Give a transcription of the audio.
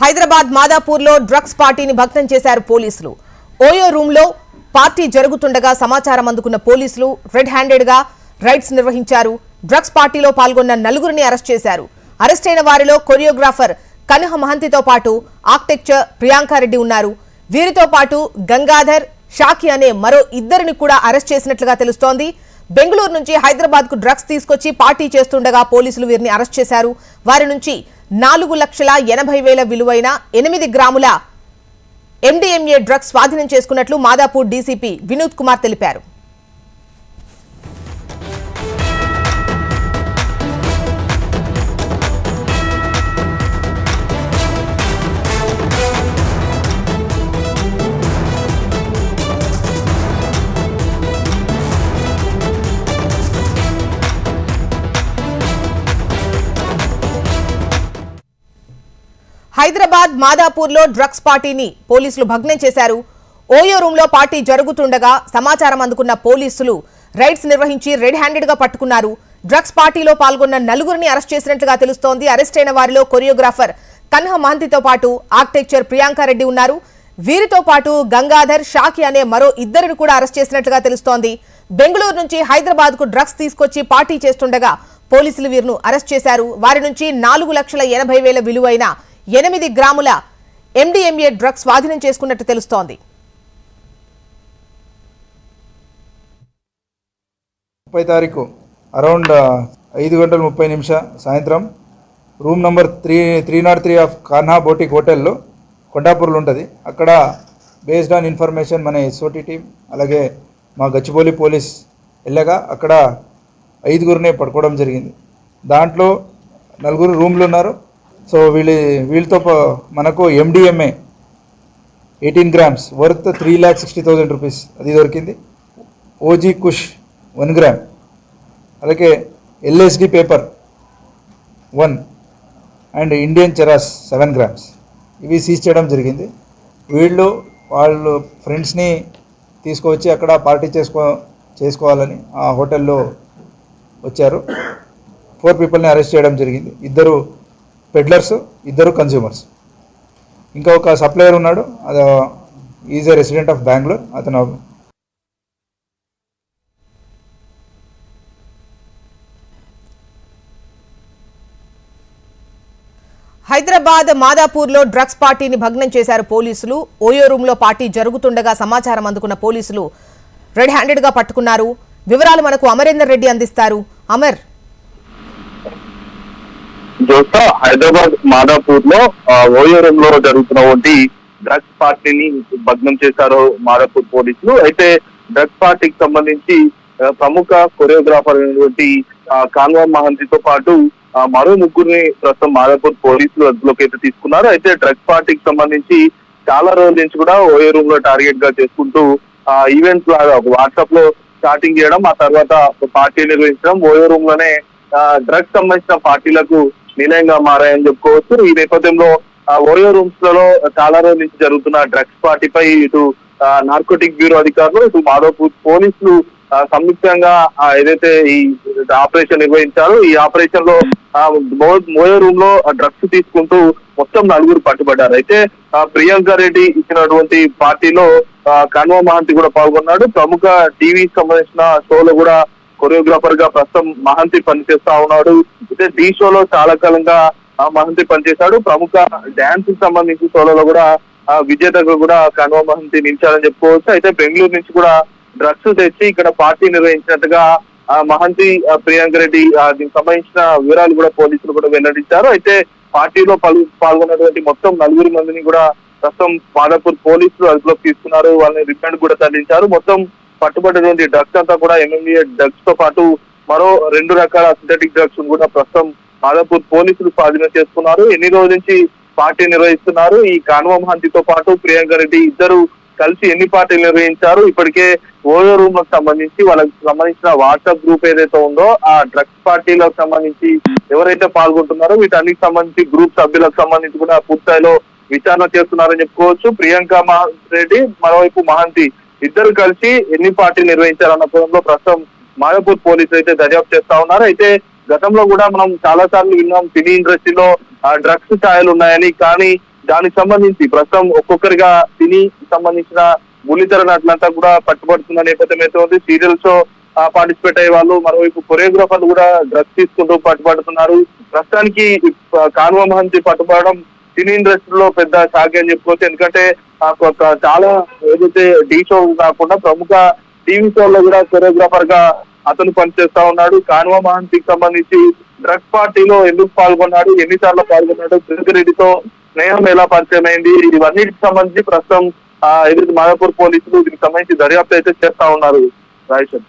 Hyderabad మాదాపూర్లో drugs పార్టీని భగ్నం చేశారు పోలీసులు. ఓయో రూమ్లో పార్టీ జరుగుతుండగా సమాచారం అందుకున్న పోలీసులు రెడ్ హ్యాండెడ్గా రైడ్స్ నిర్వహించారు. డ్రగ్స్ పార్టీలో పాల్గొన్న నలుగురిని అరెస్ట్ చేశారు. అరెస్ట్ అయిన వారిలో కొరియోగ్రాఫర్ కన్హ మహంతితో పాటు ఆర్కిటెక్చర్ ప్రియాంకారెడ్డి ఉన్నారు. వీరితో పాటు గంగాధర్, షాకి అనే మరో ఇద్దరిని కూడా అరెస్ట్ చేసినట్లుగా తెలుస్తోంది. బెంగళూరు నుంచి హైదరాబాద్ కు డ్రగ్స్ తీసుకొచ్చి పార్టీ చేస్తుండగా పోలీసులు వీరిని అరెస్ట్ చేశారు. వారి నుంచి 4,80,000 విలువైన 8 గ్రాముల MDMA డ్రగ్స్ స్వాధీనం చేసుకున్నట్లు మాదాపూర్ డీసీపీ వినోద్ కుమార్ తెలిపారు. హైదరాబాద్ మాదాపూర్లో డ్రగ్స్ పార్టీని పోలీసులు భగ్నం చేశారు. ఓయో రూమ్లో పార్టీ జరుగుతుండగా సమాచారం అందుకున్న పోలీసులు రైడ్స్ నిర్వహించి రెడ్ హ్యాండెడ్గా పట్టుకున్నారు. డ్రగ్స్ పార్టీలో పాల్గొన్న నలుగురిని అరెస్ట్ చేసినట్లుగా తెలుస్తోంది. అరెస్ట్ అయిన వారిలో కొరియోగ్రాఫర్ కన్హ మహంతితో పాటు ఆర్కిటెక్చర్ ప్రియాంకారెడ్డి ఉన్నారు. వీరితో పాటు గంగాధర్, షాకి అనే మరో ఇద్దరిని కూడా అరెస్ట్ చేసినట్లుగా తెలుస్తోంది. బెంగళూరు నుంచి హైదరాబాద్ కు డ్రగ్స్ తీసుకొచ్చి పార్టీ చేస్తుండగా పోలీసులు వీరిని అరెస్ట్ చేశారు. వారి నుంచి 4,80,000 విలువైన 8 గ్రాముల MDMA డ్రగ్స్ స్వాధీనం చేసుకున్నట్టు తెలుస్తోంది. 30 తారీఖు అరౌండ్ 5:30 సాయంత్రం room number 303 of Kanha boutique హోటల్లో కొండాపూర్లో ఉంటుంది. అక్కడ బేస్డ్ ఆన్ ఇన్ఫర్మేషన్ మన SOT టీం అలాగే మా గచ్చిబౌలి పోలీస్ వెళ్ళగా అక్కడ 5గురిని పట్టుకోవడం జరిగింది. దాంట్లో 4 రూమ్లు ఉన్నారు. సో వీళ్ళతో మనకు MDMA 18 గ్రామ్స్ వర్త్ 3,60,000 రూపీస్ అది దొరికింది. OG కుష్ 1 గ్రామ్, అలాగే LSD paper 1 and Indian charas 7 grams ఇవి సీజ్ చేయడం జరిగింది. వాళ్ళు ఫ్రెండ్స్ని తీసుకువచ్చి అక్కడ పార్టీ చేసుకోవాలని ఆ హోటల్లో వచ్చారు. 4 పీపుల్ని అరెస్ట్ చేయడం జరిగింది. 2 పెడ్లర్స్, 2 కన్స్యూమర్స్, ఇంకా ఒక సప్లయర్ ఉన్నాడు. అది is a resident of Bengaluru. అతను హైదరాబాద్ మాదాపూర్లో డ్రగ్స్ పార్టీని భగ్నం చేశారు పోలీసులు. ఓయో రూమ్లో పార్టీ జరుగుతుండగా సమాచారం అందుకున్న పోలీసులు రెడ్ హ్యాండెడ్గా పట్టుకున్నారు. వివరాలు మనకు అమరేందర్ రెడ్డి అందిస్తారు. అమర్, జోసా, హైదరాబాద్ మాదాపూర్ లో ఓయో రూమ్ లో జరుగుతున్నటువంటి డ్రగ్స్ పార్టీని భగ్నం చేశారు మాదాపూర్ పోలీసులు. అయితే డ్రగ్స్ పార్టీకి సంబంధించి ప్రముఖ కొరియోగ్రాఫర్ అయినటువంటి కన్హ మహంతితో పాటు మరో 3గురిని ప్రస్తుతం మాదాపూర్ పోలీసులు అదుపులోకి అయితే తీసుకున్నారు. అయితే డ్రగ్స్ పార్టీకి సంబంధించి చాలా రోజుల నుంచి కూడా ఓయో రూమ్ లో టార్గెట్ గా చేసుకుంటూ ఈవెంట్స్ లాగా వాట్సాప్ లో స్టార్టింగ్ చేయడం, ఆ తర్వాత పార్టీ నిర్వహించడం, ఓయో రూమ్ లోనే డ్రగ్స్ సంబంధించిన పార్టీలకు నిలయంగా మారాయని చెప్పుకోవచ్చు. ఈ నేపథ్యంలో ఓయో రూమ్స్ లలో చాలా రోజుల నుంచి జరుగుతున్న డ్రగ్స్ పార్టీపై ఇటు నార్కోటిక్ బ్యూరో అధికారులు, ఇటు మాదాపూర్ పోలీసులు సంయుక్తంగా ఏదైతే ఈ ఆపరేషన్ నిర్వహించారో ఈ ఆపరేషన్ లో ఓయో రూమ్ లో డ్రగ్స్ తీసుకుంటూ మొత్తం 4 పట్టుబడ్డారు. అయితే ప్రియాంకారెడ్డి ఇచ్చినటువంటి పార్టీలో కన్హ మహంతి కూడా పాల్గొన్నాడు. ప్రముఖ టీవీకి సంబంధించిన షోలో కూడా కొరియోగ్రాఫర్ గా ప్రస్తుతం మహంతి పనిచేస్తా ఉన్నాడు. అయితే ఢీ షోలో చాలా కాలంగా మహంతి పనిచేశాడు. ప్రముఖ డాన్స్ కి సంబంధించిన షోలలో కూడా విజేతగా కూడా కన్హ మహంతి నిలిచారని చెప్పుకోవచ్చు. అయితే బెంగళూరు నుంచి కూడా డ్రగ్స్ తెచ్చి ఇక్కడ పార్టీ నిర్వహించినట్టుగా మహంతి, ప్రియాంకారెడ్డి దీనికి సంబంధించిన వివరాలు కూడా పోలీసులు కూడా వెల్లడించారు. అయితే పార్టీలో పాల్గొన్నటువంటి మొత్తం 4 మందిని కూడా ప్రస్తుతం మాదాపూర్ పోలీసులు అదుపులోకి తీసుకున్నారు. వాళ్ళని రిమాండ్ కూడా తరలించారు. మొత్తం పట్టుబడినటువంటి డ్రగ్స్ అంతా కూడా MDMA డ్రగ్స్ తో పాటు మరో 2 రకాల సింథటిక్ డ్రగ్స్ కూడా ప్రస్తుతం మాదాపూర్ పోలీసులు స్వాధీనం చేసుకున్నారు. ఎన్ని రోజుల నుంచి పార్టీ నిర్వహిస్తున్నారు, ఈ కన్హ మహంతితో పాటు ప్రియాంకారెడ్డి ఇద్దరు కలిసి ఎన్ని పార్టీలు నిర్వహించారు, ఇప్పటికే ఓయో రూమ్ లకు సంబంధించి వాళ్ళకి సంబంధించిన వాట్సాప్ గ్రూప్ ఏదైతే ఉందో ఆ డ్రగ్స్ పార్టీలకు సంబంధించి ఎవరైతే పాల్గొంటున్నారో వీటన్నిటికి సంబంధించి గ్రూప్ సభ్యులకు సంబంధించి కూడా పూర్తిస్థాయిలో విచారణ చేస్తున్నారని చెప్పుకోవచ్చు. ప్రియాంక రెడ్డి, మరోవైపు మహంతి ఇద్దరు కలిసి ఎన్ని పార్టీలు నిర్వహించారన్న కోణంలో ప్రస్తుతం మాదాపూర్ పోలీసులు అయితే దర్యాప్తు చేస్తా ఉన్నారు. అయితే గతంలో కూడా మనం చాలా సార్లు విన్నాం సినీ ఇండస్ట్రీలో డ్రగ్స్ ఛాయలు ఉన్నాయని, కానీ దానికి సంబంధించి ప్రస్తుతం ఒక్కొక్కరిగా తిని సంబంధించిన బుల్లితెర నటులంతా కూడా పట్టుబడుతున్న నేపథ్యం అయితే ఉంది. సీరియల్స్ లో పార్టిసిపేట్ అయ్యే వాళ్ళు, మరోవైపు కొరియోగ్రాఫర్లు కూడా డ్రగ్స్ తీసుకుంటూ పట్టుబడుతున్నారు. ప్రస్తుతానికి కాన్వా మహంతి పట్టుబడడం సినీ ఇండస్ట్రీలో పెద్ద షాక్ అని చెప్పుకోవచ్చు. ఎందుకంటే చాలా ఏదైతే ఢీ షో కాకుండా ప్రముఖ టీవీ షోల్లో కూడా కొరియోగ్రాఫర్ గా అతను పనిచేస్తా ఉన్నాడు. కాన్వా మహంతికి సంబంధించి డ్రగ్స్ పార్టీలో ఎందుకు పాల్గొన్నాడు, ఎన్నిసార్లు పాల్గొన్నాడు, రెడ్డితో స్నేహం ఎలా పరిచయం అయింది, ఇవన్నిటికి సంబంధించి ప్రస్తుతం ఏదైతే మాదాపూర్ పోలీసులు దీనికి సంబంధించి దర్యాప్తు అయితే చేస్తా ఉన్నారు. రాజేశ్వర్.